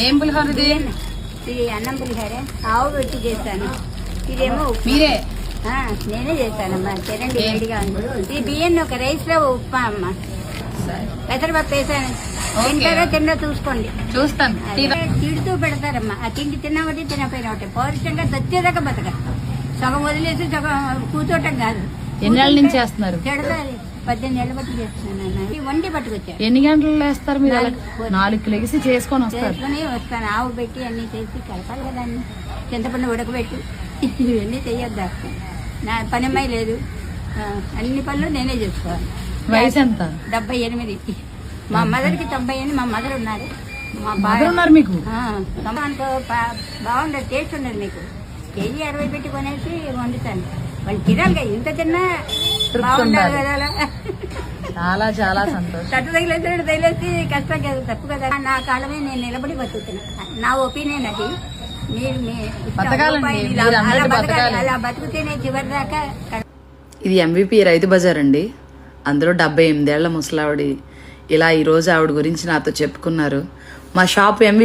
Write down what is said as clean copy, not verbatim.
ఏం పులిహోర ఇది? ఇది అన్నం పులిహోర ఆవు పెట్టి చేస్తాను. ఇదేమో మీరే? నేనే చేస్తానమ్మా. తినండి, వేడిగా ఉంది. ఈ బియ్యం ఒక రైస్ లో ఉప్మా అమ్మ. పెసరపప్పు వేసాను. తింటారో తిండో చూసుకోండి. చూస్తాను. తిడుతూ పెడతారమ్మా. ఆ తిండి తిన్నా ఒకటి తినపోయినా ఒకటి. పౌరుషంగా తెచ్చేదాకా బతక. సగం వదిలేసి సగం కూర్చోటం కాదు. ఎన్నేళ్ళ నుంచి చేస్తున్నారు? చెడతారు. 18 ఏళ్ళ బట్టి చేస్తున్నాను. ఈ వండి పట్టుకొచ్చాను. ఎన్ని గంటలు వేస్తారు మీరు? 4కి లెగిసి చేసుకొని వస్తాను. ఆవు పెట్టి అన్ని చేసి కలపాలి కదా. అన్ని చింతపండు ఉడకబెట్టి ఇవన్నీ చెయ్యొద్దా. నా పనిమ్మాయి లేదు. అన్ని పనులు నేనే చేసుకోవాలి. వయసు ఎంత? 78. మా మదర్కి 98. మా మదర్ ఉన్నారు. మా బాగా ఉన్నారు మీకు? అనుకో బాగుండదు. టేస్ట్ ఉండదు మీకు. కేజీ 60 పెట్టి కొనేసి వండుతాను. వాళ్ళు తినాలిగా. ఇంత తిన్నా బాగుండాలి కదా. అలా చాలా చాలా సంతోషం. తట్టు తగిలేసి కష్టం కదా, తప్పు కదా. నా కాలమే నేను నిలబడి బతుకుతున్నా. నా ఒపీనియన్ అది. అలా బతుకుతేనే చివరి దాకా. ఇది MVP రైతు బజార్ అండి. అందులో 78 ఏళ్ల ముసలావిడి ఇలా ఈరోజు ఆవిడ గురించి నాతో చెప్పుకున్నారు. మా షాప్ MVP